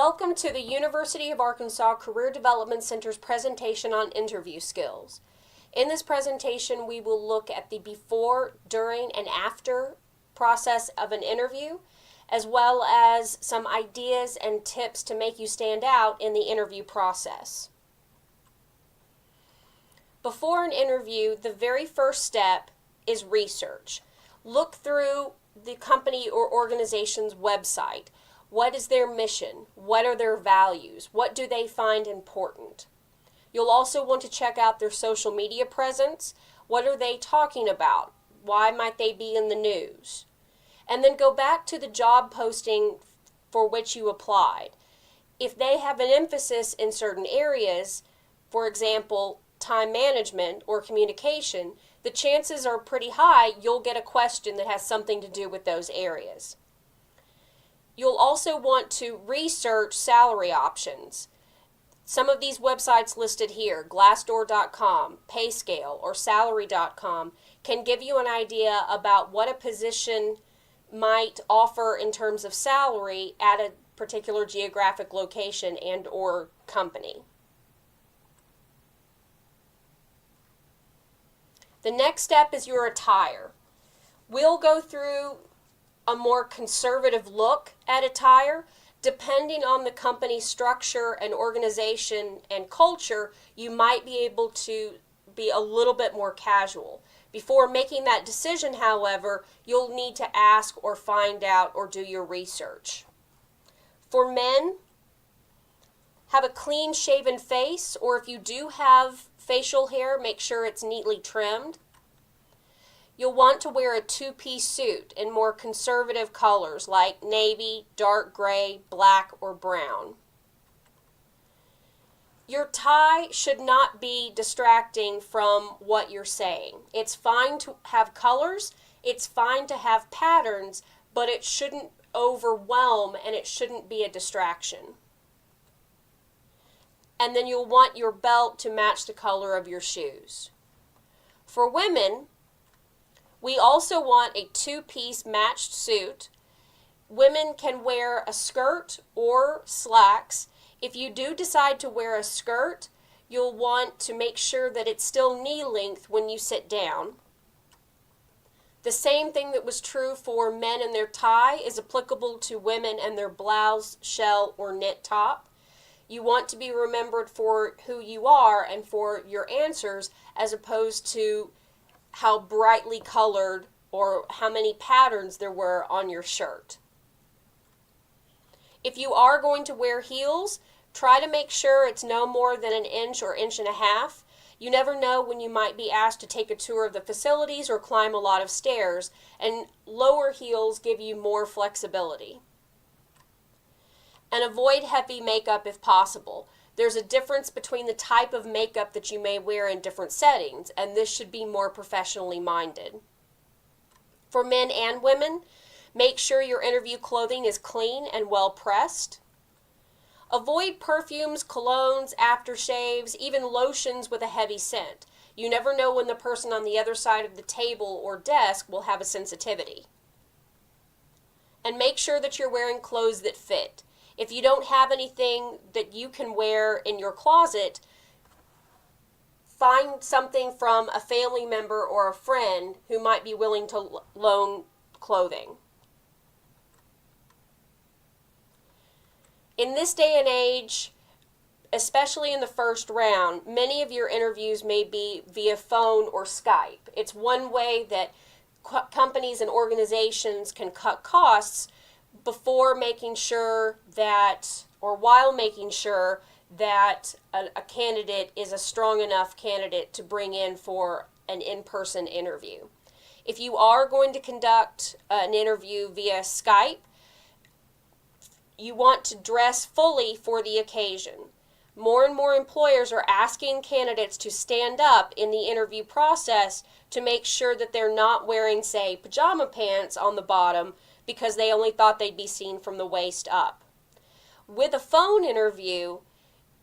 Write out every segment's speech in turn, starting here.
Welcome to the University of Arkansas Career Development Center's presentation on interview skills. In this presentation, we will look at the before, during, and after process of an interview, as well as some ideas and tips to make you stand out in the interview process. Before an interview, the very first step is research. Look through the company or organization's website. What is their mission? What are their values? What do they find important? You'll also want to check out their social media presence. What are they talking about? Why might they be in the news? And then go back to the job posting for which you applied. If they have an emphasis in certain areas, for example, time management or communication, the chances are pretty high you'll get a question that has something to do with those areas. You'll also want to research salary options. Some of these websites listed here, Glassdoor.com, Payscale, or Salary.com, can give you an idea about what a position might offer in terms of salary at a particular geographic location and or company. The next step is your attire. We'll go through a more conservative look at attire. Depending on the company structure and organization and culture, you might be able to be a little bit more casual. Before making that decision, however, you'll need to ask or find out or do your research. For men, have a clean shaven face, or if you do have facial hair, make sure it's neatly trimmed. You'll want to wear a two-piece suit in more conservative colors like navy, dark gray, black, or brown. Your tie should not be distracting from what you're saying. It's fine to have colors, it's fine to have patterns, but it shouldn't overwhelm and it shouldn't be a distraction. And then you'll want your belt to match the color of your shoes. For women, we also want a two-piece matched suit. Women can wear a skirt or slacks. If you do decide to wear a skirt, you'll want to make sure that it's still knee length when you sit down. The same thing that was true for men and their tie is applicable to women and their blouse, shell, or knit top. You want to be remembered for who you are and for your answers as opposed to how brightly colored or how many patterns there were on your shirt. If you are going to wear heels, try to make sure it's no more than an inch or inch and a half. You never know when you might be asked to take a tour of the facilities or climb a lot of stairs, and lower heels give you more flexibility. And avoid heavy makeup if possible. There's a difference between the type of makeup that you may wear in different settings, and this should be more professionally minded. For men and women, make sure your interview clothing is clean and well pressed. Avoid perfumes, colognes, aftershaves, even lotions with a heavy scent. You never know when the person on the other side of the table or desk will have a sensitivity. And make sure that you're wearing clothes that fit. If you don't have anything that you can wear in your closet, find something from a family member or a friend who might be willing to loan clothing. In this day and age, especially in the first round, many of your interviews may be via phone or Skype. It's one way that companies and organizations can cut costs before making sure that, or while making sure that a candidate is a strong enough candidate to bring in for an in-person interview. If you are going to conduct an interview via Skype, you want to dress fully for the occasion. More and more employers are asking candidates to stand up in the interview process to make sure that they're not wearing, say, pajama pants on the bottom because they only thought they'd be seen from the waist up. With a phone interview,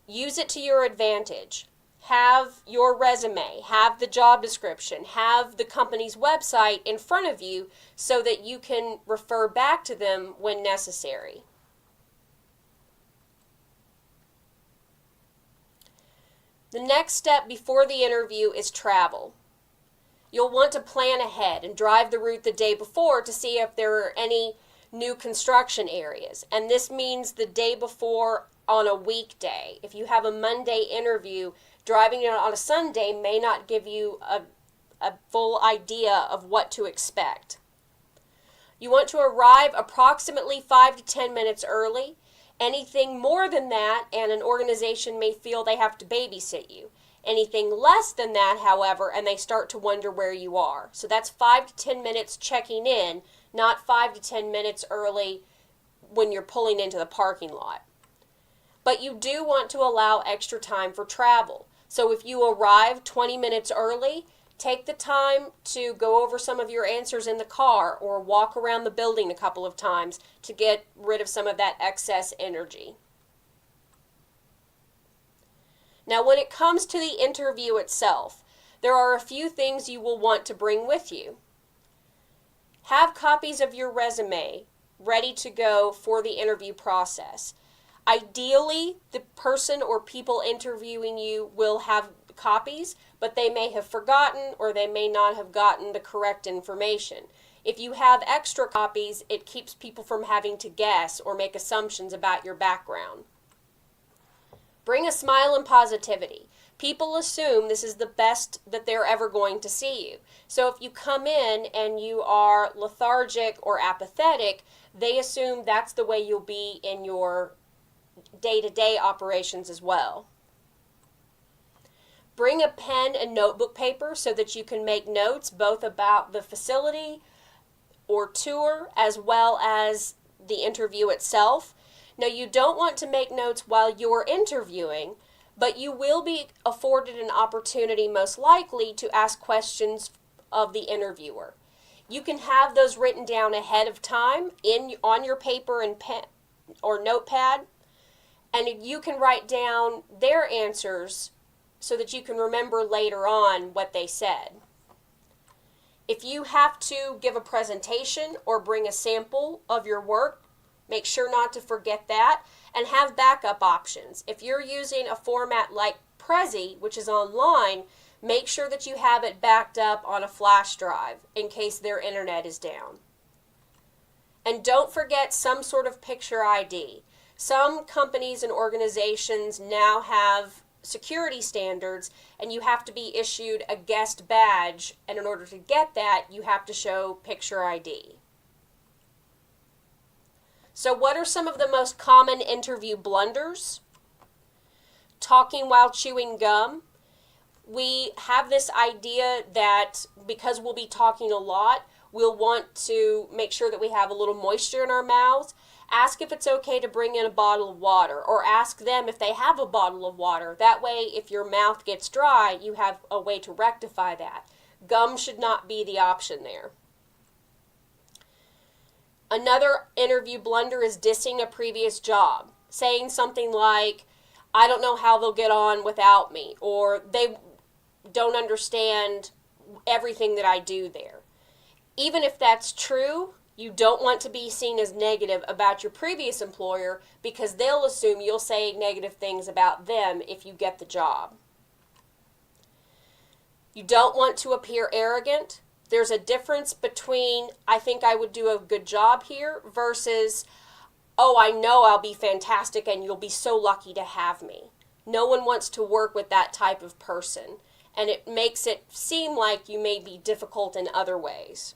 use it to your advantage. Have your resume, have the job description, have the company's website in front of you so that you can refer back to them when necessary. The next step before the interview is travel. You'll want to plan ahead and drive the route the day before to see if there are any new construction areas. And this means the day before on a weekday. If you have a Monday interview, driving it on a Sunday may not give you a full idea of what to expect. You want to arrive approximately 5 to 10 minutes early. Anything more than that, and an organization may feel they have to babysit you. Anything less than that, however, and they start to wonder where you are. So that's 5 to 10 minutes checking in, not 5 to 10 minutes early when you're pulling into the parking lot. But you do want to allow extra time for travel. So if you arrive 20 minutes early, take the time to go over some of your answers in the car or walk around the building a couple of times to get rid of some of that excess energy. Now, when it comes to the interview itself, there are a few things you will want to bring with you. Have copies of your resume ready to go for the interview process. Ideally, the person or people interviewing you will have copies, but they may have forgotten or they may not have gotten the correct information. If you have extra copies, it keeps people from having to guess or make assumptions about your background. Bring a smile and positivity. People assume this is the best that they're ever going to see you. So if you come in and you are lethargic or apathetic, they assume that's the way you'll be in your day-to-day operations as well. Bring a pen and notebook paper so that you can make notes both about the facility or tour as well as the interview itself. Now, you don't want to make notes while you're interviewing, but you will be afforded an opportunity most likely to ask questions of the interviewer. You can have those written down ahead of time on your paper and pen or notepad, and you can write down their answers so that you can remember later on what they said. If you have to give a presentation or bring a sample of your work, make sure not to forget that, and have backup options. If you're using a format like Prezi, which is online, make sure that you have it backed up on a flash drive in case their internet is down. And don't forget some sort of picture ID. Some companies and organizations now have security standards, and you have to be issued a guest badge, and in order to get that, you have to show picture ID. So what are some of the most common interview blunders? Talking while chewing gum. We have this idea that because we'll be talking a lot, we'll want to make sure that we have a little moisture in our mouths. Ask if it's okay to bring in a bottle of water, or ask them if they have a bottle of water. That way, if your mouth gets dry, you have a way to rectify that. Gum should not be the option there. Another interview blunder is dissing a previous job, saying something like, I don't know how they'll get on without me, or they don't understand everything that I do there. Even if that's true, you don't want to be seen as negative about your previous employer because they'll assume you'll say negative things about them if you get the job. You don't want to appear arrogant. There's a difference between, I think I would do a good job here, versus, oh, I know I'll be fantastic and you'll be so lucky to have me. No one wants to work with that type of person, and it makes it seem like you may be difficult in other ways.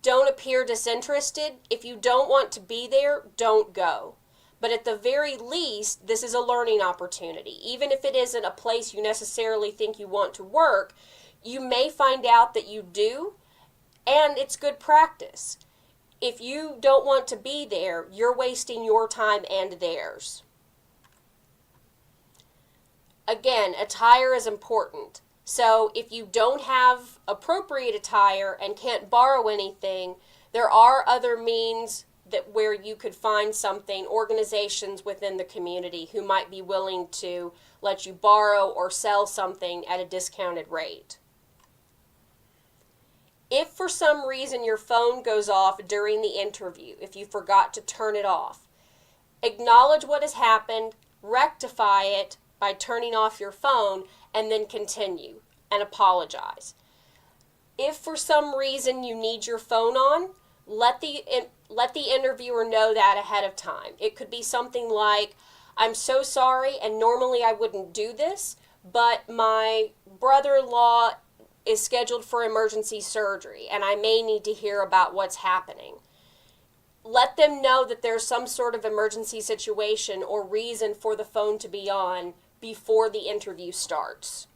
Don't appear disinterested. If you don't want to be there, don't go. But at the very least, this is a learning opportunity. Even if it isn't a place you necessarily think you want to work, you may find out that you do, and it's good practice. If you don't want to be there, you're wasting your time and theirs. Again, attire is important. So if you don't have appropriate attire and can't borrow anything, there are other means that where you could find something, organizations within the community who might be willing to let you borrow or sell something at a discounted rate. If for some reason your phone goes off during the interview, if you forgot to turn it off, acknowledge what has happened, rectify it, by turning off your phone and then continue and apologize. If for some reason you need your phone on, let the interviewer know that ahead of time. It could be something like, I'm so sorry, and normally I wouldn't do this, but my brother-in-law is scheduled for emergency surgery, and I may need to hear about what's happening. Let them know that there's some sort of emergency situation or reason for the phone to be on before the interview starts.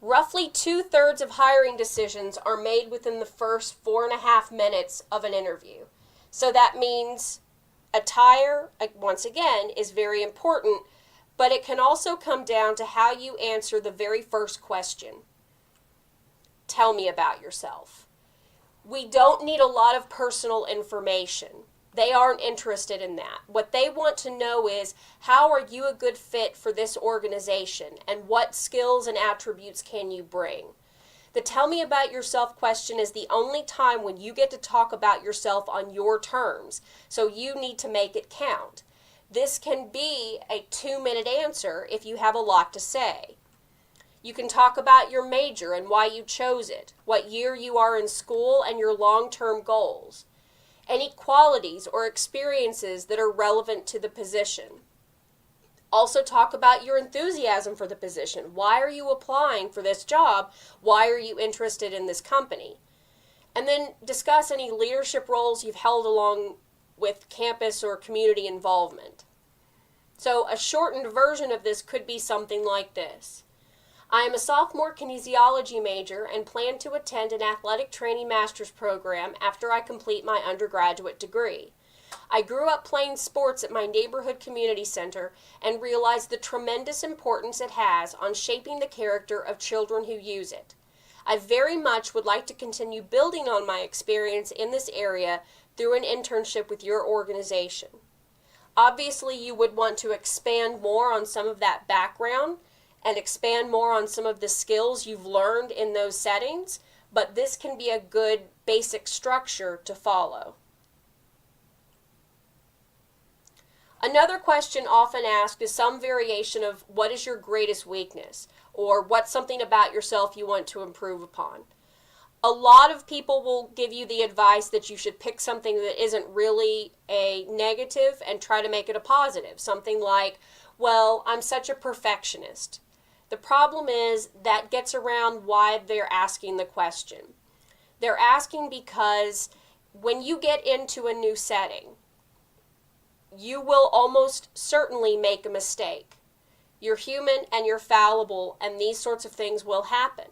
Roughly 2/3 of hiring decisions are made within the first 4.5 minutes of an interview. So that means attire, once again, is very important, but it can also come down to how you answer the very first question. Tell me about yourself. We don't need a lot of personal information. They aren't interested in that. What they want to know is, how are you a good fit for this organization, and what skills and attributes can you bring? The tell me about yourself question is the only time when you get to talk about yourself on your terms, so you need to make it count. This can be a 2-minute answer if you have a lot to say. You can talk about your major and why you chose it, what year you are in school, and your long-term goals. Any qualities or experiences that are relevant to the position. Also talk about your enthusiasm for the position. Why are you applying for this job? Why are you interested in this company? And then discuss any leadership roles you've held along with campus or community involvement. So a shortened version of this could be something like this. I am a sophomore kinesiology major and plan to attend an athletic training master's program after I complete my undergraduate degree. I grew up playing sports at my neighborhood community center and realized the tremendous importance it has on shaping the character of children who use it. I very much would like to continue building on my experience in this area through an internship with your organization. Obviously, you would want to expand more on some of that background and expand more on some of the skills you've learned in those settings, but this can be a good basic structure to follow. Another question often asked is some variation of what is your greatest weakness, or what's something about yourself you want to improve upon. A lot of people will give you the advice that you should pick something that isn't really a negative and try to make it a positive. Something like, well, I'm such a perfectionist. The problem is that gets around why they're asking the question. They're asking because when you get into a new setting, you will almost certainly make a mistake. You're human and you're fallible, and these sorts of things will happen.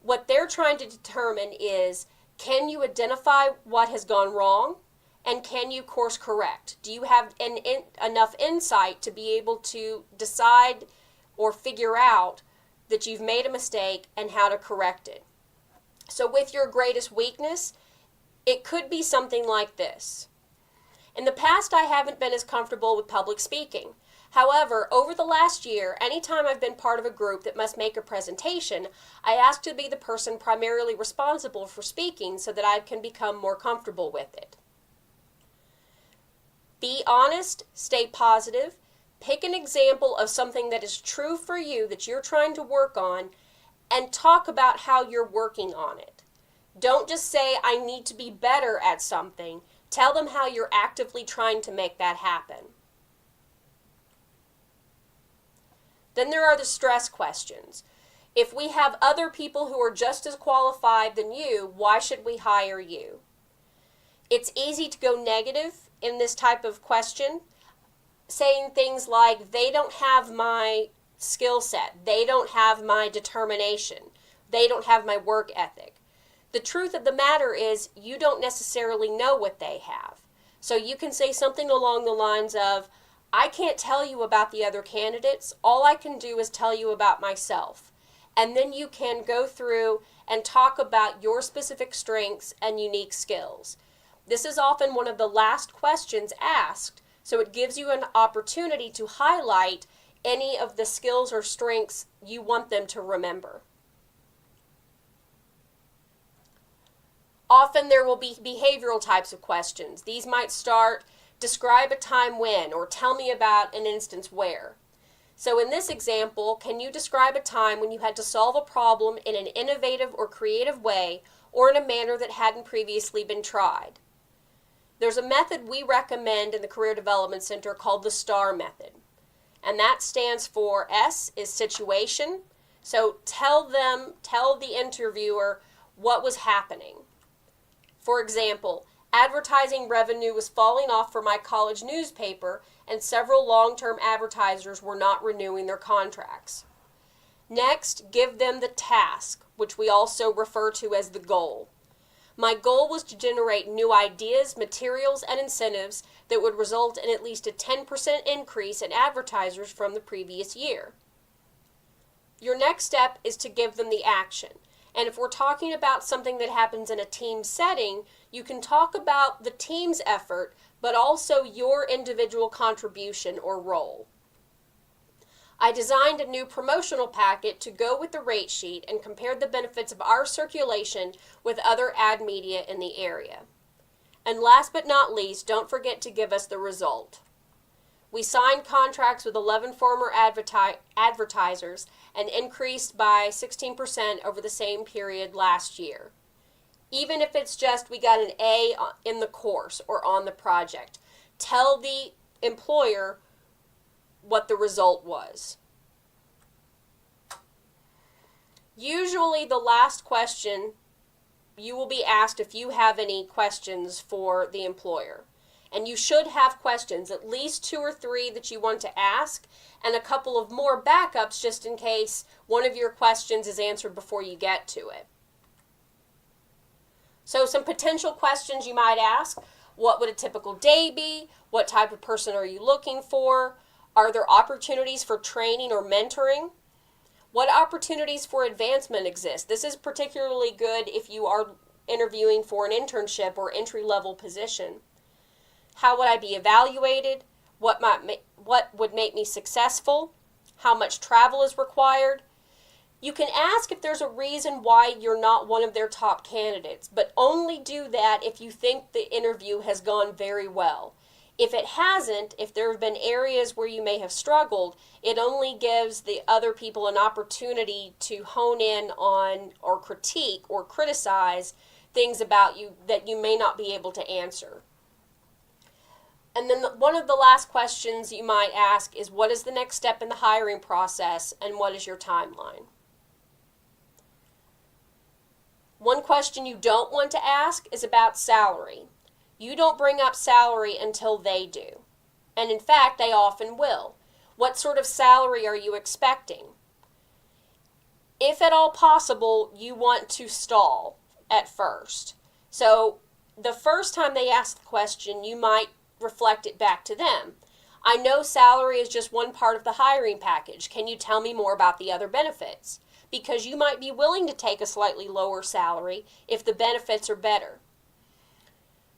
What they're trying to determine is, can you identify what has gone wrong, and can you course correct? Do you have enough insight to be able to decide or figure out that you've made a mistake and how to correct it? So with your greatest weakness, it could be something like this. In the past, I haven't been as comfortable with public speaking. However, over the last year, anytime I've been part of a group that must make a presentation, I ask to be the person primarily responsible for speaking so that I can become more comfortable with it. Be honest, stay positive, pick an example of something that is true for you that you're trying to work on, and talk about how you're working on it. Don't just say, I need to be better at something. Tell them how you're actively trying to make that happen. Then there are the stress questions. If we have other people who are just as qualified than you, why should we hire you? It's easy to go negative in this type of question, saying things like, they don't have my skill set, they don't have my determination, they don't have my work ethic. The truth of the matter is, you don't necessarily know what they have. So you can say something along the lines of, I can't tell you about the other candidates, all I can do is tell you about myself. And then you can go through and talk about your specific strengths and unique skills. This is often one of the last questions asked, so it gives you an opportunity to highlight any of the skills or strengths you want them to remember. Often there will be behavioral types of questions. These might start, Describe a time when, or tell me about an instance where. So in this example, can you describe a time when you had to solve a problem in an innovative or creative way, or in a manner that hadn't previously been tried? There's a method we recommend in the Career Development Center called the STAR method. And that stands for S is situation. So tell the interviewer what was happening. For example, advertising revenue was falling off for my college newspaper, and several long-term advertisers were not renewing their contracts. Next, give them the task, which we also refer to as the goal. My goal was to generate new ideas, materials, and incentives that would result in at least a 10% increase in advertisers from the previous year. Your next step is to give them the action. And if we're talking about something that happens in a team setting, you can talk about the team's effort, but also your individual contribution or role. I designed a new promotional packet to go with the rate sheet and compared the benefits of our circulation with other ad media in the area. And last but not least, don't forget to give us the result. We signed contracts with 11 former advertisers and increased by 16% over the same period last year. Even if it's just we got an A in the course or on the project, tell the employer what the result was. Usually the last question, you will be asked if you have any questions for the employer. And you should have questions, at least 2 or 3 that you want to ask, and a couple of more backups just in case one of your questions is answered before you get to it. So some potential questions you might ask: what would a typical day be? What type of person are you looking for? Are there opportunities for training or mentoring? What opportunities for advancement exist? This is particularly good if you are interviewing for an internship or entry-level position. How would I be evaluated? What would make me successful? How much travel is required? You can ask if there's a reason why you're not one of their top candidates, but only do that if you think the interview has gone very well. If it hasn't, if there have been areas where you may have struggled, it only gives the other people an opportunity to hone in on or critique or criticize things about you that you may not be able to answer. And then one of the last questions you might ask is, what is the next step in the hiring process and what is your timeline? One question you don't want to ask is about salary. You don't bring up salary until they do. And in fact, they often will. What sort of salary are you expecting? If at all possible, you want to stall at first. So the first time they ask the question, you might reflect it back to them. I know salary is just one part of the hiring package. Can you tell me more about the other benefits? Because you might be willing to take a slightly lower salary if the benefits are better.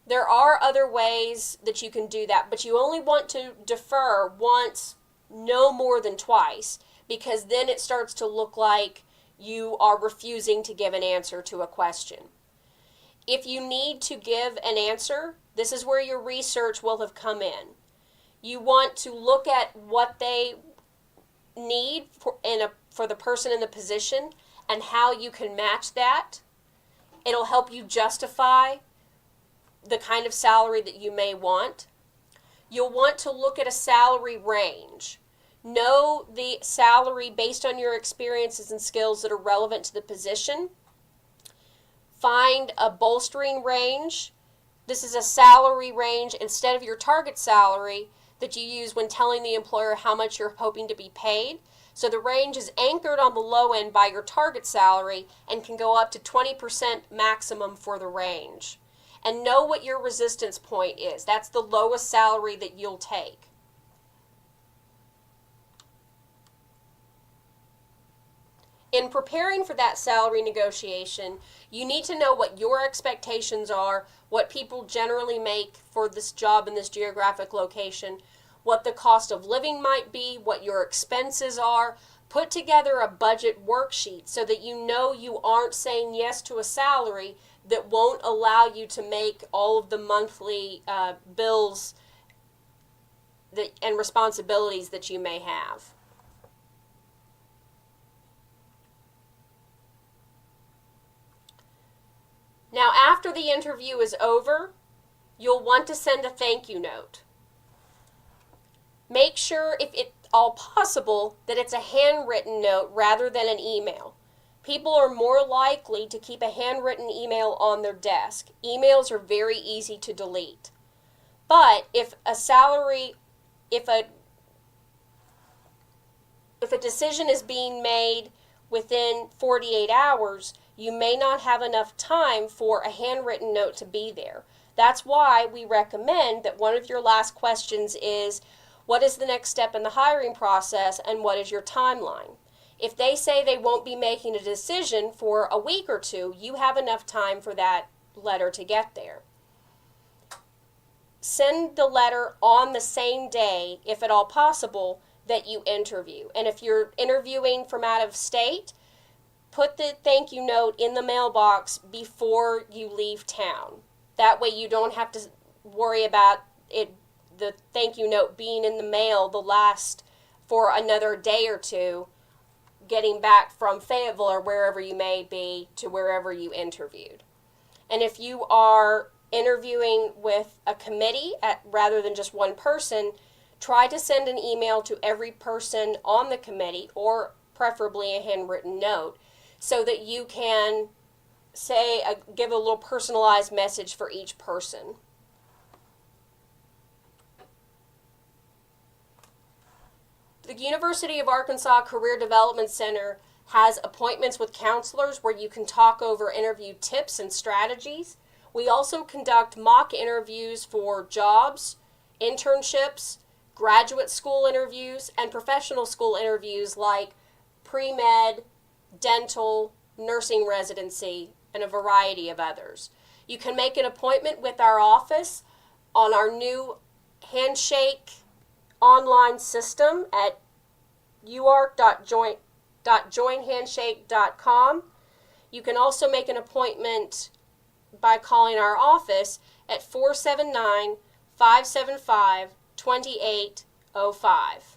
There are other ways that you can do that, but you only want to defer once, no more than twice, because then it starts to look like you are refusing to give an answer to a question. If you need to give an answer, this is where your research will have come in. You want to look at what they need for the person in the position and how you can match that. It'll help you justify the kind of salary that you may want. You'll want to look at a salary range. Know the salary based on your experiences and skills that are relevant to the position. Find a bolstering range. This is a salary range instead of your target salary that you use when telling the employer how much you're hoping to be paid. So the range is anchored on the low end by your target salary and can go up to 20% maximum for the range. And know what your resistance point is. That's the lowest salary that you'll take. In preparing for that salary negotiation, you need to know what your expectations are, what people generally make for this job in this geographic location, what the cost of living might be, what your expenses are. Put together a budget worksheet so that you know you aren't saying yes to a salary that won't allow you to make all of the monthly bills and responsibilities that you may have. Now, after the interview is over, you'll want to send a thank you note. Make sure, if at all possible, that it's a handwritten note rather than an email. People are more likely to keep a handwritten email on their desk. Emails are very easy to delete. But if a decision is being made within 48 hours, you may not have enough time for a handwritten note to be there. That's why we recommend that one of your last questions is, what is the next step in the hiring process and what is your timeline? If they say they won't be making a decision for a week or two, you have enough time for that letter to get there. Send the letter on the same day, if at all possible, that you interview. And if you're interviewing from out of state, put the thank you note in the mailbox before you leave town. That way you don't have to worry about the thank you note being in the mail for another day or two, getting back from Fayetteville or wherever you may be to wherever you interviewed. And if you are interviewing with a committee rather than just one person, try to send an email to every person on the committee, or preferably a handwritten note, so that you can give a little personalized message for each person. The University of Arkansas Career Development Center has appointments with counselors where you can talk over interview tips and strategies. We also conduct mock interviews for jobs, internships, graduate school interviews, and professional school interviews like pre-med, dental, nursing residency, and a variety of others. You can make an appointment with our office on our new Handshake online system at uark.joinhandshake.com. You can also make an appointment by calling our office at 479-575-2805.